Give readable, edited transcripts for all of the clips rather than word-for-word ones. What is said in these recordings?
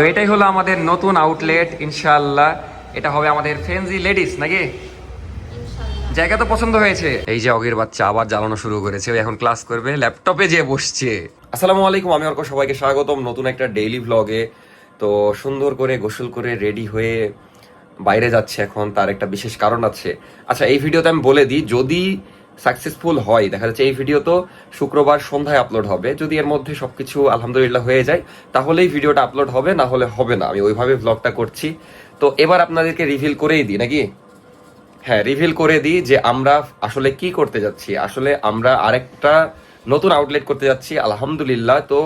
তো এটাই হলো আমাদের নতুন আউটলেট ইনশাআল্লাহ। এটা হবে আমাদের ফেন্সি লেডিস নাকি? জায়গা তো পছন্দ হয়েছে। এই যে অগের বাচ্চা আবার জ্বালানো শুরু করেছে, ও এখন ক্লাস করবে, ল্যাপটপে যে বসছে। আসসালামু আলাইকুম, আমি অর্ক, সবাইকে স্বাগতম নতুন একটা ডেইলি ভ্লগে। তো সুন্দর করে গোসল করে রেডি হয়ে বাইরে যাচ্ছে এখন, তার একটা বিশেষ কারণ আছে। আচ্ছা, এই ভিডিওতে আমি বলে দিই, যদি সাকসেসফুল হয়, দেখা যাচ্ছে এই ভিডিও তো শুক্রবার সন্ধ্যায় আপলোড হবে, যদি এর মধ্যে সবকিছু আলহামদুলিল্লাহ হয়ে যায় তাহলেই ভিডিওটা আপলোড হবে, না হলে হবে না। আমি ওইভাবে ভ্লগটা করছি। তো এবার আপনাদেরকে রিভিল করেই দিই নাকি? হ্যাঁ, রিভিল করে দিই যে আমরা আসলে কি করতে যাচ্ছি। আসলে আমরা আরেকটা নতুন আউটলেট করতে যাচ্ছি আলহামদুলিল্লাহ। তো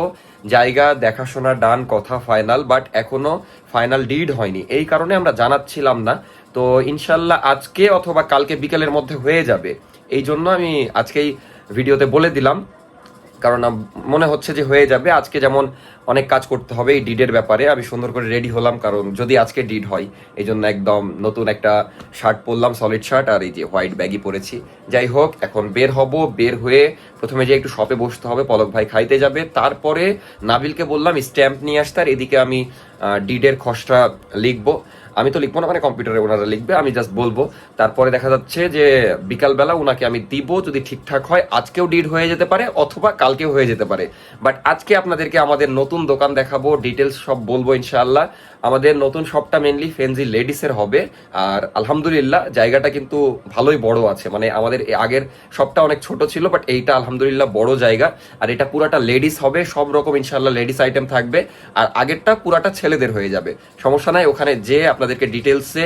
জায়গা দেখাশোনা ডান, কথা ফাইনাল, বাট এখনো ফাইনাল ডিড হয়নি, এই কারণে আমরা জানাচ্ছিলাম না। তো ইনশাল্লাহ আজকে অথবা কালকে বিকেলের মধ্যে হয়ে যাবে, এই জন্য আমি আজকেই ভিডিওতে বলে দিলাম। কারণ মনে হচ্ছে যে হয়ে যাবে আজকে। যেমন অনেক কাজ করতে হবে এই ডিডের ব্যাপারে, আমি সুন্দর করে রেডি হলাম, কারণ যদি আজকে ডিড হয় এই জন্য একদম নতুন একটা শার্ট পরলাম, সলিড শার্ট, আর এই যে হোয়াইট ব্যাগই পরেছি। যাই হোক, এখন বের হব। বের হয়ে প্রথমে যে একটু শপে বসতে হবে, পলক ভাই খাইতে যাবে, তারপরে নাবিলকে বললাম স্ট্যাম্প নিয়ে আসতে, আর এদিকে আমি ডিডের খসড়া লিখবো। আমি তো লিখবো না, মানে কম্পিউটারে ওনারা লিখবে, আমি জাস্ট বলবো। তারপরে দেখা যাচ্ছে যে বিকালবেলা ওনাকে আমি দিব, যদি ঠিকঠাক হয় আজকেও ডিড হয়ে যেতে পারে অথবা কালকেও হয়ে যেতে পারে। বাট আজকে আপনাদেরকে আমাদের নতুন দোকান দেখাবো, ডিটেলস সব বলবো ইনশাআল্লাহ। আমাদের নতুন শপটা মেনলি ফেন্সি লেডিসের হবে, আর আলহামদুলিল্লাহ জায়গাটা কিন্তু ভালোই বড় আছে। মানে আমাদের আগের শপটা অনেক ছোট ছিল, বাট এইটা আলহামদুলিল্লাহ বড় জায়গা, আর এটা পুরাটা লেডিস হবে, সব রকম ইনশাআল্লাহ লেডিস আইটেম থাকবে। আর আগেরটা পুরাটা ছেলেদের হয়ে যাবে, সমস্যা নাই। ওখানে যে আপনাদেরকে ডিটেলসে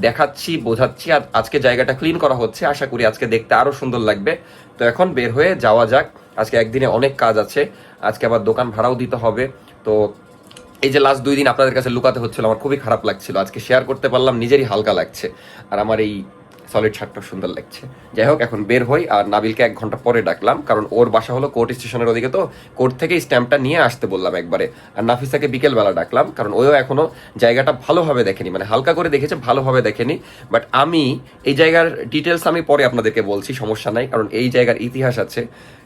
দেখাচ্ছি, বোঝাচ্ছি। আর আজকে জায়গাটা ক্লিন করা হচ্ছে, আশা করি আজকে দেখতে আরো সুন্দর লাগবে। তো এখন বের হয়ে যাওয়া যাক, আজকে একদিনে অনেক কাজ আছে, আজকে আবার দোকান ভাড়াও দিতে হবে। তো এই যে লাস্ট 2 দিন আপনাদের কাছে লুকাতে হচ্ছিল, আমার খুবই খারাপ লাগছিল, আজকে শেয়ার করতে পারলাম, নিজেরই হালকা লাগছে। আর আমার এই সলিড শার্টটা সুন্দর লাগছে। যাই হোক, এখন বের হই। আর নাবিলকে 1 ঘন্টা পরে ডাকলাম, কারণ ওর বাসা হলো কোর্ট স্টেশনের ওদিকে, তো কোর্ট থেকে স্ট্যাম্পটা নিয়ে আসতে বললাম একবারে। আর নাফিসাকে বিকেলবেলা ডাকলাম, কারণ ওও এখনো জায়গাটা ভালোভাবে দেখেনি, মানে হালকা করে দেখেছে, ভালোভাবে দেখেনি। বাট আমি এই জায়গার ডিটেলস আমি পরে আপনাদেরকে বলছি, সমস্যা নাই, কারণ এই জায়গার ইতিহাস আছে,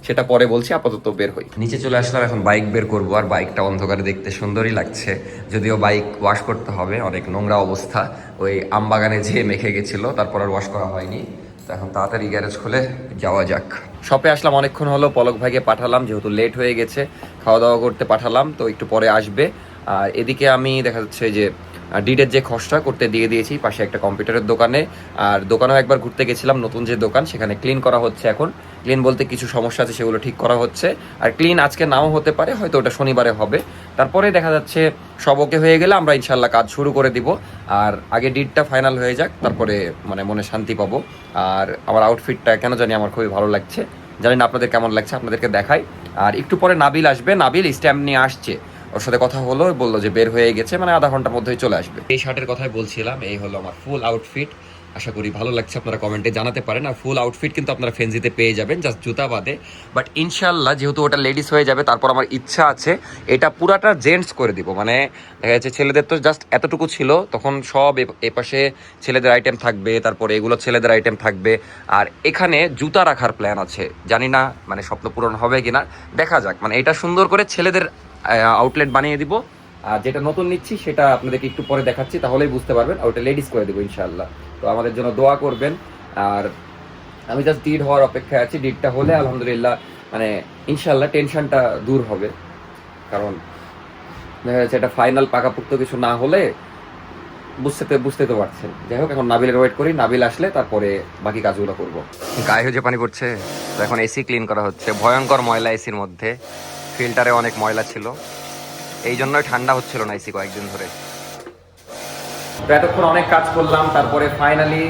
সেটা পরে বলছি। আপাতত বের হই, নিচে চলে আসলাম, এখন বাইক বের করবো। আর বাইকটা অন্ধকারে দেখতে সুন্দরই লাগছে, যদিও বাইক ওয়াশ করতে হবে, অনেক নোংরা অবস্থা, ওই আমবাগানে যেয়ে মেখে গেছিল, তারপর আর ওয়াশ করা হয়নি। তো এখন তাড়াতাড়ি গ্যারেজ খুলে যাওয়া যাক। শপে আসলাম অনেকক্ষণ হলো, পলক ভাইকে পাঠালাম, যেহেতু লেট হয়ে গেছে, খাওয়া দাওয়া করতে পাঠালাম, তো একটু পরে আসবে। আর এদিকে আমি দেখা যাচ্ছে যে ডিডের যে খসড়া করতে দিয়ে দিয়েছি পাশে একটা কম্পিউটারের দোকানে। আর দোকানেও একবার ঘুরতে গেছিলাম, নতুন যে দোকান, সেখানে ক্লিন করা হচ্ছে এখন। ক্লিন বলতে কিছু সমস্যা আছে, সেগুলো ঠিক করা হচ্ছে। আর ক্লিন আজকে নাও হতে পারে, হয়তো ওটা শনিবারে হবে। তারপরে দেখা যাচ্ছে সব ওকে হয়ে গেলে আমরা ইনশাল্লাহ কাজ শুরু করে দিব। আর আগে ডিডটা ফাইনাল হয়ে যাক, তারপরে মানে মনে শান্তি পাবো। আর আমার আউটফিটটা কেন জানি আমার খুবই ভালো লাগছে, জানি না আপনাদের কেমন লাগছে, আপনাদেরকে দেখাই। আর একটু পরে নাবিল আসবে, নাবিল স্ট্যাম্প নিয়ে আসছে, ওর সাথে কথা হলো, বললো যে বের হয়ে গেছে, মানে আধা ঘন্টার মধ্যেই চলে আসবে। এই শার্টের কথাই বলছিলাম, এই হলো আমার ফুল আউটফিট। আশা করি ভালো লাগছে, আপনারা কমেন্টে জানাতে পারেন। আর ফুল আউটফিট কিন্তু আপনারা ফেন্সিতে পেয়ে যাবেন, জাস্ট জুতা বাদে। বাট ইনশাল্লাহ যেহেতু ওটা লেডিস হয়ে যাবে, তারপর আমার ইচ্ছা আছে এটা পুরাটা জেন্টস করে দিব। মানে দেখা যাচ্ছে ছেলেদের তো জাস্ট এতটুকু ছিল, তখন সব এপাশে ছেলেদের আইটেম থাকবে, তারপরে এগুলো ছেলেদের আইটেম থাকবে। আর এখানে জুতা রাখার প্ল্যান আছে, জানি না মানে স্বপ্ন পূরণ হবে কিনা, দেখা যাক। মানে এটা সুন্দর করে ছেলেদের আউটলেট বানিয়ে দিব। আর যেটা নতুন নিচ্ছি সেটা আপনাদেরকে একটু পরে দেখাচ্ছি, তাহলেই বুঝতে পারবেন। আর ওটা লেডিস করে দেবো ইনশাআল্লাহ। তো আমাদের জন্য দোয়া করবেন। আর আমি জাস্ট ডিড হওয়ার অপেক্ষায় আছি, ডিডটা হলে আলহামদুলিল্লাহ মানে ইনশাআল্লাহ টেনশনটা দূর হবে। কারণ দেখা যাচ্ছে এটা ফাইনাল পাকাপুক্ত কিছু না হলে বুঝতে তো পারছেন। যাই হোক, এখন নাবিলের ওয়েট করি, নাবিল আসলে তারপরে বাকি কাজগুলো করবো। গায়ে হয়ে যে পানি পড়ছে, তো এখন এসি ক্লিন করা হচ্ছে, ভয়ঙ্কর ময়লা এসির মধ্যে, ফিল্টারে অনেক ময়লা ছিল, এই জন্যই ঠান্ডা হচ্ছিল না এসি কয়েকদিন ধরে। তো এতক্ষণ অনেক কাজ করলাম, তারপরে ফাইনালি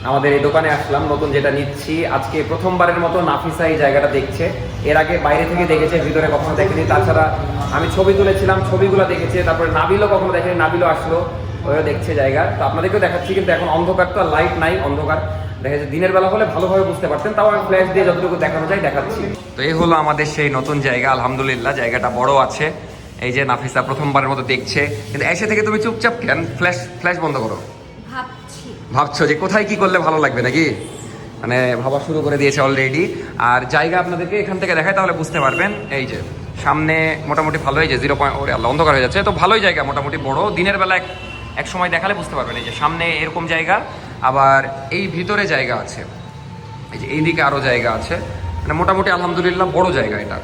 আমাদের এই দোকানে আসলাম, নতুন যেটা নিচ্ছি। আজকে প্রথমবারের মতো নাফিসা এই জায়গাটা দেখছে, এর আগে বাইরে থেকে দেখেছে, ভিতরে কখনো দেখেনি। তাছাড়া আমি ছবি তুলেছিলাম, ছবিগুলো দেখেছে। তারপরে নাবিলও কখনো দেখেনি, নাবিলও আসলো, ওরা দেখছে জায়গা। তো আপনাদেরকেও দেখাচ্ছি, কিন্তু এখন অন্ধকার, তো লাইট নাই, অন্ধকার। দেখা যাচ্ছে দিনের বেলা হলে ভালোভাবে বুঝতে পারতেন, তাও আমি ফ্ল্যাশ দিয়ে যতটুকু দেখানো যায় দেখাচ্ছি। তো এই হলো আমাদের সেই নতুন জায়গা, আলহামদুলিল্লাহ জায়গাটা বড় আছে। এই যে নাফিসা প্রথমবারের মতো দেখছে, কিন্তু এসে থেকে তুমি চুপচাপ কেন? ফ্ল্যাশ বন্ধ করো। ভাবছো যে কোথায় কি করলে ভালো লাগবে নাকি? মানে ভাবা শুরু করে দিয়েছে অলরেডি। আর জায়গা আপনাদেরকে এখান থেকে দেখায়, তাহলে বুঝতে পারবেন। এই যে সামনে মোটামুটি ভালোই, যে 0 অন্ধকার হয়ে যাচ্ছে, তো ভালোই জায়গা, মোটামুটি বড়। দিনের বেলা এক সময় দেখালে বুঝতে পারবেন, এই যে সামনে এরকম জায়গা, আবার এই ভিতরে জায়গা আছে, এই যে এইদিকে আরও জায়গা আছে, মানে মোটামুটি আলহামদুলিল্লাহ বড় জায়গা এটা।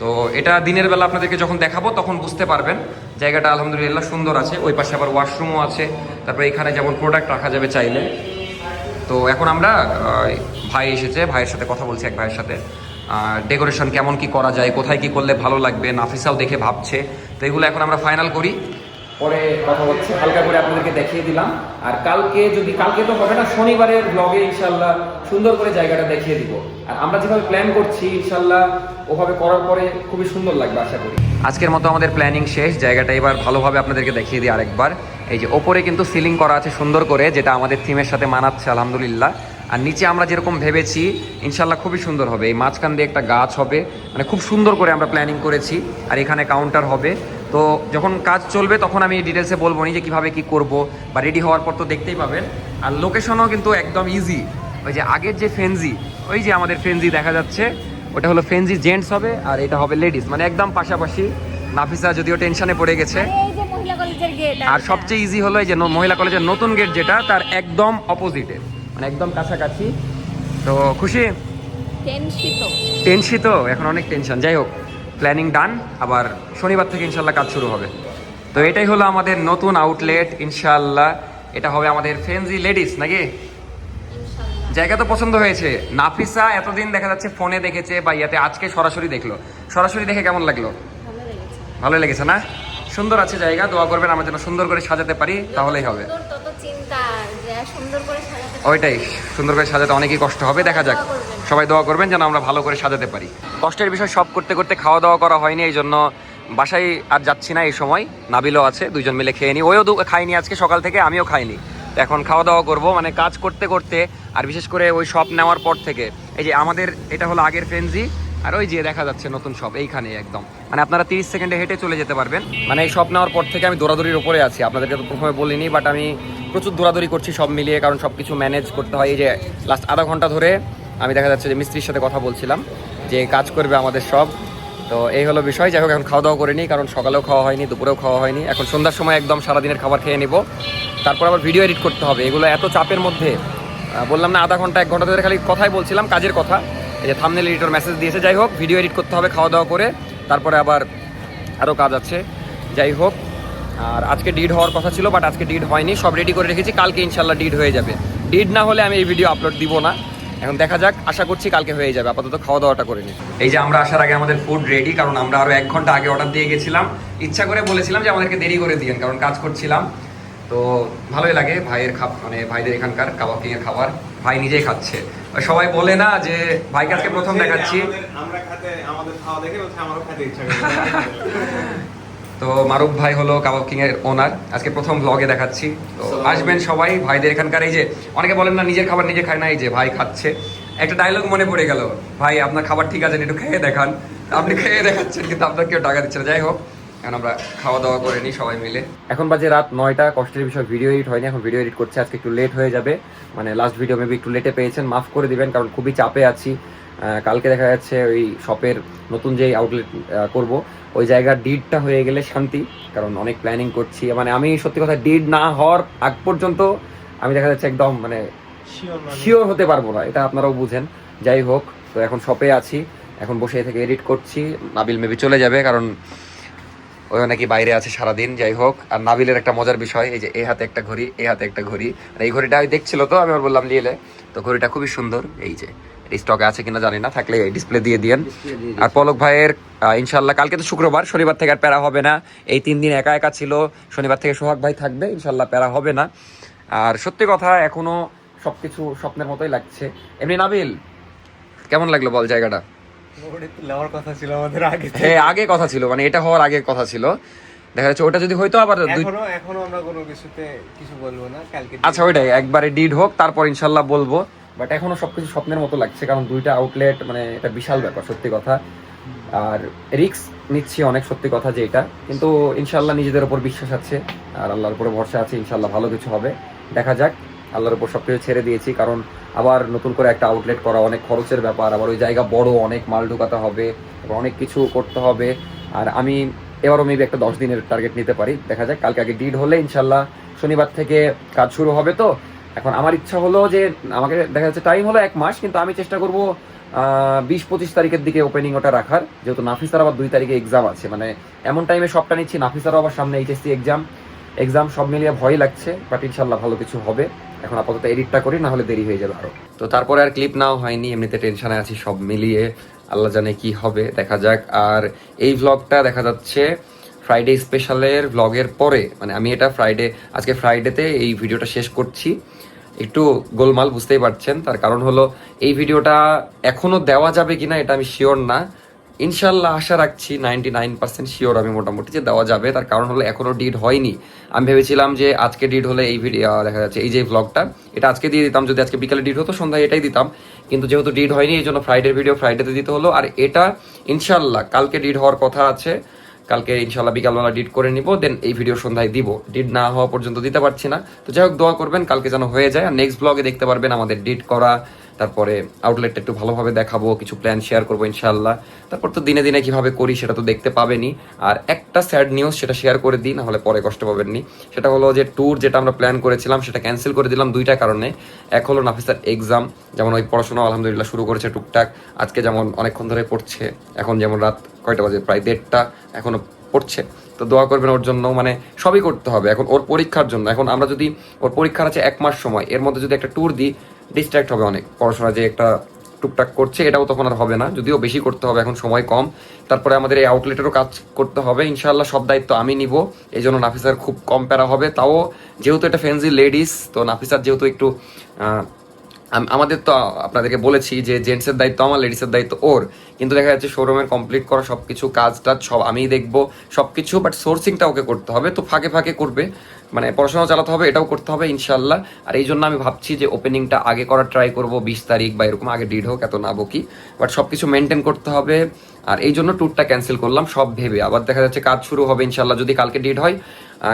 তো এটা দিনের বেলা আপনাদেরকে যখন দেখাবো তখন বুঝতে পারবেন জায়গাটা আলহামদুলিল্লাহ সুন্দর আছে। ওই পাশে আবার ওয়াশরুমও আছে, তারপরে এখানে যেমন প্রোডাক্ট রাখা যাবে চাইলে। তো এখন আমরা ভাই এসেছে, ভাইয়ের সাথে কথা বলছি, এক ভাইয়ের সাথে ডেকোরেশন কেমন কি করা যায়, কোথায় কি করলে ভালো লাগবে, নাফিসাও দেখে ভাবছে। তো এগুলো এখন আমরা ফাইনাল করি, পরে কথা হচ্ছে। হালকা করে আপনাদেরকে দেখিয়ে দিলাম। আর কালকে তো হবে না, শনিবারের ব্লগে ইনশাল্লাহ সুন্দর করে জায়গাটা দেখিয়ে দিব। আর আমরা যেভাবে প্ল্যান করছি ইনশাল্লাহ ওভাবে করার পরে খুবই সুন্দর লাগবে আশা করি। আজকের মতো আমাদের প্ল্যানিং শেষ, জায়গাটা এবার ভালোভাবে আপনাদেরকে দেখিয়ে দিই আরেকবার। এই যে ওপরে কিন্তু সিলিং করা আছে সুন্দর করে, যেটা আমাদের থিমের সাথে মানাচ্ছে আলহামদুলিল্লাহ। আর নিচে আমরা যেরকম ভেবেছি ইনশাল্লাহ খুবই সুন্দর হবে। এই মাঝখান দিয়ে একটা গাছ হবে, মানে খুব সুন্দর করে আমরা প্ল্যানিং করেছি। আর এখানে কাউন্টার হবে। তো যখন কাজ চলবে তখন আমি ডিটেলসে বলবো নি যে কীভাবে কী করবো, বা রেডি হওয়ার পর তো দেখতেই পাবেন। আর লোকেশনও কিন্তু একদম ইজি। ওই যে আগের যে ফেনজি, ওই যে আমাদের ফেনজি দেখা যাচ্ছে, ওটা হলো ফেনজি জেন্টস হবে, আর এটা হবে লেডিস, মানে একদম পাশাপাশি। নাফিসা যদিও টেনশনে পড়ে গেছে। আর সবচেয়ে ইজি হলো এই যে মহিলা কলেজের নতুন গেট, যেটা তার একদম অপোজিটে, মানে একদম কাছাকাছি। তো খুশি? টেনশিত এখন অনেক টেনশন। যাই হোক, প্ল্যানিং ডান। আবার শনিবার থেকে ইনশাল্লাহ কাজ শুরু হবে। তো এটাই হলো আমাদের নতুন আউটলেট ইনশাল্লাহ। এটা হবে আমাদের ফেনজি লেডিস, নাকি? জায়গা তো পছন্দ হয়েছে। নাফিসা এতদিন দেখা যাচ্ছে ফোনে দেখেছে বা ইয়াতে, আজকে সরাসরি দেখলো। সরাসরি দেখে কেমন লাগলো? ভালো লেগেছে না? সুন্দর আছে জায়গা। দোয়া করবেন আমার জন্য সুন্দর করে সাজাতে পারি, তাহলেই হবে। ওইটাই, সুন্দর করে সাজাতে অনেকই কষ্ট হবে, দেখা যাক। সবাই দোয়া করবেন যেন আমরা ভালো করে সাজাতে পারি। কষ্টের বিষয়, সব করতে করতে খাওয়া দাওয়া করা হয়নি, এই জন্য বাসায় আর যাচ্ছি না এই সময়। নাবিলও আছে, দুইজন মিলে খেয়ে নিই। ওইও খাইনি আজকে সকাল থেকে, আমিও খাইনি। এখন খাওয়া দাওয়া করবো, মানে কাজ করতে করতে। আর বিশেষ করে ওই শপ নেওয়ার পর থেকে, এই যে আমাদের এটা হলো আগের ফেনজি, আর ওই যে দেখা যাচ্ছে নতুন শপ এইখানে একদম, মানে আপনারা 30 সেকেন্ডে হেঁটে চলে যেতে পারবেন। মানে এই শপ নেওয়ার পর থেকে আমি দৌড়াদৌড়ির উপরে আছি। আপনাদেরকে তো প্রথমে বলিনি, বাট আমি প্রচুর দৌড়াদৌড়ি করছি সব মিলিয়ে, কারণ সব কিছু ম্যানেজ করতে হয়। এই যে লাস্ট আধা ঘন্টা ধরে আমি দেখা যাচ্ছে যে মিস্ত্রির সাথে কথা বলছিলাম যে কাজ করবে আমাদের সব। তো এই হলো বিষয়। যাই হোক, এখন খাওয়া দাওয়া করে নিই, কারণ সকালেও খাওয়া হয়নি, দুপুরেও খাওয়া হয়নি। এখন সন্ধ্যার সময় একদম সারাদিনের খাবার খেয়ে নিব, তারপর আবার ভিডিও এডিট করতে হবে। এগুলো এত চাপের মধ্যে, বললাম না আধা ঘন্টা 1 ঘন্টা ধরে খালি কথাই বলছিলাম, কাজের কথা। এই যে থাম্বনেল এডিটর মেসেজ দিয়েছে। যাই হোক, ভিডিও এডিট করতে হবে খাওয়া দাওয়া করে, তারপরে আবার আরও কাজ আছে। যাই হোক, আর আজকে ডিড হওয়ার কথা ছিল, বাট আজকে ডিড হয়নি। সব রেডি করে রেখেছি, কালকে ইনশাল্লাহ ডিড হয়ে যাবে। ডিড না হলে আমি এই ভিডিও আপলোড দিব না। এখন দেখা যাক, আশা করছি কালকে হয়ে যাবে। আপাতত খাওয়া দাওয়াটা করে নিই। এই যে আমরা আসার আগে আমাদের ফুড রেডি, কারণ আমরা আরও 1 ঘন্টা আগে অর্ডার দিয়ে গেছিলাম। ইচ্ছা করে বলেছিলাম যে আমাদেরকে দেরি করে দিয়েন, কারণ কাজ করছিলাম। তো ভালোই লাগে ভাইয়ের মানে ভাইদের এখানকার কাবাব কিং এর খাবার। ভাই নিজেই খাচ্ছে। সবাই বলে না যে ভাইকে আজকে প্রথম দেখাচ্ছি। তো মারুফ ভাই হলো কাবাব কিং এর ওনার, আজকে প্রথম ব্লগে দেখাচ্ছি। তো আসবেন সবাই ভাইদের এখানকার। এই যে অনেকে বলেন না নিজের খাবার নিজে খায় না, এই যে ভাই খাচ্ছে। একটা ডায়লগ মনে পড়ে গেল, ভাই আপনার খাবার ঠিক আছে, একটু খেয়ে দেখান। আপনি খেয়ে দেখাচ্ছেন, কিন্তু আপনার কেউ টাকা দিচ্ছে না। যাই হোক, এখন আমরা খাওয়া দাওয়া করে নিই সবাই মিলে। এখন বাজে রাত 9টা। কষ্টের বিষয়, ভিডিও এডিট হয়নি, এখন ভিডিও এডিট করছে। আজকে একটু লেট হয়ে যাবে, মানে লাস্ট ভিডিও মেবি একটু লেটে পেয়েছেন, মাফ করে দিবেন, কারণ খুবই চাপে আছি। কালকে দেখা যাচ্ছে ওই শপের নতুন যেই আউটলেট করব, ওই জায়গার ডিডটা হয়ে গেলে শান্তি, কারণ অনেক প্ল্যানিং করছি। মানে আমি সত্যি কথা, ডিড না হওয়ার আগ পর্যন্ত আমি দেখা যাচ্ছে একদম মানে শিওর হতে পারবো না, এটা আপনারাও বুঝেন। যাই হোক, তো এখন শপে আছি, এখন বসে থেকে এডিট করছি। নাবিল মেবি চলে যাবে, কারণ ওই নাকি বাইরে আছে সারাদিন। যাই হোক, আর নাবিলের একটা মজার বিষয়, এই যে এই হাতে একটা ঘড়ি, এই হাতে একটা ঘড়ি। আর এই ঘড়িটা আমি দেখছিল, তো আমি ওর বললাম নিয়ে এলে। তো ঘড়িটা খুবই সুন্দর, এই যে স্টকে আছে কিনা জানি না, থাকলে ডিসপ্লে দিয়ে দিয়েন। আর পলক ভাইয়ের ইনশাল্লাহ কালকে তো শুক্রবার, শনিবার থেকে আর প্যারা হবে না। এই 3 দিন একা একা ছিল, শনিবার থেকে সোহাগ ভাই থাকবে, ইনশাল্লাহ প্যারা হবে না। আর সত্যি কথা, এখনো সবকিছু স্বপ্নের মতোই লাগছে। এমনি নাবিল, কেমন লাগলো বল জায়গাটা? হ্যাঁ, আগে কথা ছিল, মানে এটা হওয়ার আগে কথা ছিল। দেখা যাচ্ছে ওটা যদি হয়তো আবার এখনো আমরা কোনো কিছুতে কিছু বলবো না, কালকে আচ্ছা ওইটাই একবারে ডিড হোক, তারপর ইনশাল্লাহ বলবো। বাট এখনো সবকিছু স্বপ্নের মতো লাগছে, কারণ 2টা আউটলেট, মানে এটা বিশাল ব্যাপার সত্যি কথা। আর রিস্ক নিচ্ছি অনেক, সত্যি কথা যে এটা, কিন্তু ইনশাল্লাহ নিজেদের উপর বিশ্বাস আছে, আর আল্লাহর উপরে ভরসা আছে। ইনশাল্লাহ ভালো কিছু হবে, দেখা যাক। আল্লাহর উপর সবকিছু ছেড়ে দিয়েছি, কারণ আবার নতুন করে একটা আউটলেট করা অনেক খরচের ব্যাপার। আবার ওই জায়গা বড়, অনেক মাল ঢোকাতে হবে, অনেক কিছু করতে হবে। আর আমি এবারও মেবি একটা 10 দিনের টার্গেট নিতে পারি, দেখা যাক। কালকে আগে ডিড হলে ইনশাল্লাহ শনিবার থেকে কাজ শুরু হবে। তো এখন আমার ইচ্ছা হলো যে আমাকে দেখা যাচ্ছে টাইম হলো 1 মাস, কিন্তু আমি চেষ্টা করব 20-25 তারিখের দিকে ওপেনিং ওটা রাখার, যেহেতু নাফিসার আবার 2 তারিখে এক্সাম আছে। মানে এমন টাইমে সবটা নিচ্ছি, নাফিসারও আবার সামনে এইচএসসি এক্সাম সব মিলিয়ে ভয় লাগছে, বাট ইনশাল্লাহ ভালো কিছু হবে। এখন আপাতত এডিটটা করি, না হলে দেরি হয়ে যাবে আরো। তো তারপরে আর ক্লিপ নাও হয়নি, এমনিতে টেনশনে আছি সব মিলিয়ে, আল্লাহ জানে কি হবে, দেখা যাক। আর এই ভ্লগটা দেখা যাচ্ছে ফ্রাইডে স্পেশালের ভ্লগের পরে, মানে আমি এটা আজকে ফ্রাইডেতে এই ভিডিওটা শেষ করছি। একটু গোলমাল, বুঝতেই পারছেন, তার কারণ হলো এই ভিডিওটা এখনো দেওয়া যাবে কিনা এটা আমি শিওর না। ইনশাল্লাহ আশা রাখছি 99% শিওর আমি মোটামুটি যে দেওয়া যাবে। তার কারণ হলো এখনো ডিড হয়নি। আমি ভেবেছিলাম যে আজকে ডিড হলে এই ভিডিও দেখা যাচ্ছে এই যে ভ্লগটা এটা আজকে দিয়ে দিতাম, যদি আজকে বিকালে ডিড হতো সন্ধ্যায় এটাই দিতাম, কিন্তু যেহেতু ডিড হয়নি এই জন্য ফ্রাইডের ভিডিও ফ্রাইডেতে দিতে হলো। আর এটা ইনশাল্লাহ কালকে ডিড হওয়ার কথা আছে, কালকে ইনশাল্লাহ বিকালবেলা ডিড করে নিব, দেন এই ভিডিও সন্ধ্যায় দিব। ডিড না হওয়া পর্যন্ত দিতে পারছি না, তো যাই হোক দোয়া করবেন কালকে যেন হয়ে যায়। আর নেক্সট ব্লগে দেখতে পারবেন আমাদের ডিড করা, তারপরে আউটলেটটা একটু ভালোভাবে দেখাবো, কিছু প্ল্যান শেয়ার করবো ইনশাল্লাহ। তারপর তো দিনে দিনে কিভাবে করি সেটা তো দেখতে পাবেনই। আর একটা স্যাড নিউজ, সেটা শেয়ার করে দিই, না হলে পরে কষ্ট পাবেননি। সেটা হলো যে ট্যুর যেটা আমরা প্ল্যান করেছিলাম সেটা ক্যান্সেল করে দিলাম 2টা কারণে। এক হলো নাফিসার এক্সাম, যেমন ওই পড়াশোনা আলহামদুলিল্লাহ শুরু করেছে টুকটাক, আজকে যেমন অনেকক্ষণ ধরে পড়ছে, এখন যেমন রাত কয়টা বাজে, প্রায় 1:30 এখনো পড়ছে। তো দোয়া করবেন ওর জন্য, মানে সবই করতে হবে এখন ওর পরীক্ষার জন্য। এখন আমরা যদি ওর পরীক্ষার আছে 1 মাস সময়, এর মধ্যে যদি একটা ট্যুর দিই ডিস্ট্র্যাক্ট হবে অনেক। পড়াশোনা যে একটা টুকটাক করছে এটাও তখন আর হবে না, যদিও বেশি করতে হবে, এখন সময় কম। তারপরে আমাদের এই আউটলেটেরও কাজ করতে হবে ইনশাআল্লাহ, সব দায়িত্ব আমি নিব। এই জন্য নাফিসার খুব কম প্যারা হবে, তাও যেহেতু এটা ফ্যান্সি লেডিস, তো নাফিসার যেহেতু একটু আমাদের তো আপনাদেরকে বলেছি যে জেন্টসের দায়িত্ব আমার, লেডিসের দায়িত্ব ওর, কিন্তু দেখা যাচ্ছে শোরুমের কমপ্লিট করা সব কিছু কাজ টাজ সব আমিই দেখবো সব কিছু, বাট সোর্সিংটা ওকে করতে হবে। তো ফাঁকে ফাঁকে করবে, মানে পড়াশোনা চালাতে হবে, এটাও করতে হবে ইনশাল্লাহ। আর এই জন্য আমি ভাবছি যে ওপেনিংটা আগে করার ট্রাই করবো, 20 তারিখ বা এরকম, আগে ডিড হোক, এত না বকি, বাট সব কিছু মেনটেন করতে হবে। আর এই জন্য ট্যুরটা ক্যান্সেল করলাম সব ভেবে। আবার দেখা যাচ্ছে কাজ শুরু হবে ইনশাল্লাহ, যদি কালকে ডিড হয়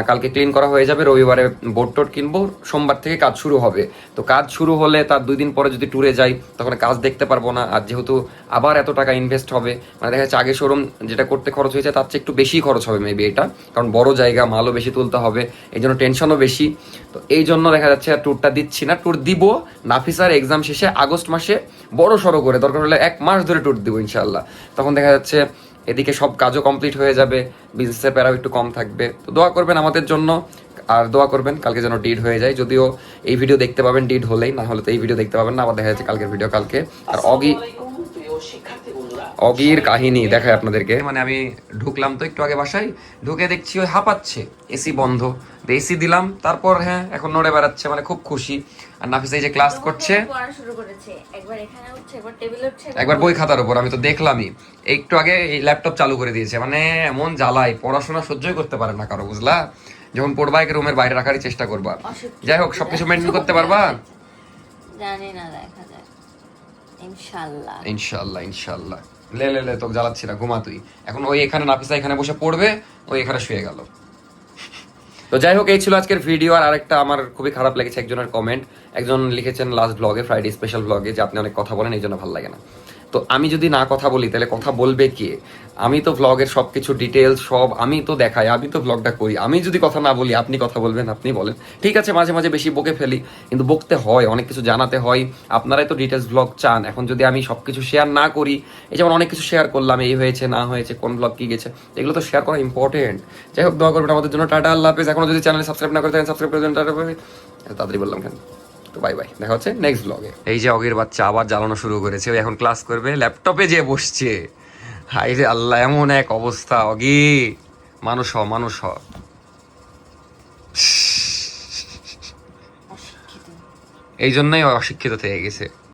কালকে ক্লিন করা হয়ে যাবে, রবিবারে বোর্ড টোড কিনবো, সোমবার থেকে কাজ শুরু হবে। তো কাজ শুরু হলে তার 2 দিন পরে যদি ট্যুরে যাই তখন কাজ দেখতে পারবো না। আর যেহেতু আবার এত টাকা ইনভেস্ট হবে, মানে দেখা যাচ্ছে আগে শোরুম যেটা করতে খরচ হয়েছে তার চেয়ে একটু বেশি খরচ হবে মেবি এটা, কারণ বড় জায়গা, মালও বেশি তুলতে হবে, এই জন্য টেনশনও বেশি। তো এই জন্য দেখা যাচ্ছে আর ট্যুরটা দিচ্ছি না। ট্যুর দিব নাফিসার এক্সাম শেষে আগস্ট মাসে বড় সড়ো করে, দরকার হলে 1 মাস ধরে ট্যুর দিব ইনশাল্লাহ। তখন দেখা যাচ্ছে এদিকে সব কাজও কমপ্লিট হয়ে যাবে, বিজনেসের প্যারাও একটু কম থাকবে। তো দোয়া করবেন আমাদের জন্য, আর দোয়া করবেন কালকে যেন ডিড হয়ে যায়। যদিও এই ভিডিও দেখতে পাবেন ডিড হলেই, না হলে তো এই ভিডিও দেখতে পাবেন না, আবার দেখা যাচ্ছে কালকের ভিডিও কালকে। আর অগির কাহিনী দেখায় আপনাদেরকে, মানে আমি ঢুকলাম তো একটু আগে বাসায়, ঢুকে দেখছি ওই হাঁপাচ্ছে, এসি বন্ধ, এসি দিলাম, তারপর হ্যাঁ এখন নড়ে বেড়াচ্ছে, মানে খুব খুশি। আর নাফিসা এই যে ক্লাস করছে, একবার বই খাতার উপর, আমি তো দেখলামই একটু আগে এই ল্যাপটপ চালু করে দিয়েছে, মানে এমন জ্বালায়, পড়াশোনা সহ্যই করতে পারে না কারো, বুঝলা। যখন পড়বা একে রুমের বাইরে রাখারই চেষ্টা করবা। যাই হোক সবকিছু মেনটেন করতে পারবা, জানি না, দেখা যাক ইনশাআল্লাহ। ইনশাআল্লাহ ইনশাআল্লাহ। লে লে লে, তোকে জ্বালাচ্ছি না, ঘুমা তুই। এখন ওই এখানে নাফিসা এখানে বসে পড়বে, ওই এখানে শুয়ে গেল। তো যাই হোক এই ছিল আজকের ভিডিও। আর আরেকটা আমার খুবই খারাপ লেগেছে, একজনের কমেন্ট, একজন লিখেছেন লাস্ট ব্লগে, ফ্রাইডে স্পেশাল ব্লগে, যে আপনি অনেক কথা বলেন এই জন্য ভালো লাগে না। তো আমি যদি না কথা বলি তাহলে কথা বলবে কে? আমি তো ব্লগের সব কিছু ডিটেলস সব আমি তো দেখাই, আমি তো ব্লগটা করি। আমি যদি কথা না বলি আপনি কথা বলবেন, আপনি বলেন। ঠিক আছে মাঝে মাঝে বেশি বকে ফেলি, কিন্তু বকতে হয়, অনেক কিছু জানাতে হয়। আপনারাই তো ডিটেলস ব্লগ চান। এখন যদি আমি সব কিছু শেয়ার না করি, এই যেমন অনেক কিছু শেয়ার করলাম, এই হয়েছে না হয়েছে, কোন ব্লগ কি গেছে, এগুলো তো শেয়ার করা ইম্পর্টেন্ট। যাই হোক দোয়া করবেন আমাদের জন্য। টাটা, আল্লাহ হাফেজ। এখনো যদি চ্যানেলে সাবস্ক্রাইব না করে থাকেন সাবস্ক্রাইব করে দেন। টাটা, তাড়াতাড়ি বললাম কেন। তো বাই বাই, দেখা হচ্ছে নেক্সট ব্লগে। এই যে অগের বাচ্চা আবার জ্বালানো শুরু করেছে, ওই এখন ক্লাস করবে, ল্যাপটপে যে বসছে। হাই রে আল্লাহ, এমন এক অবস্থা। অগি মানুষ হ, মানুষ হ। এই জন্যই অশিক্ষিত থেকে গেছে।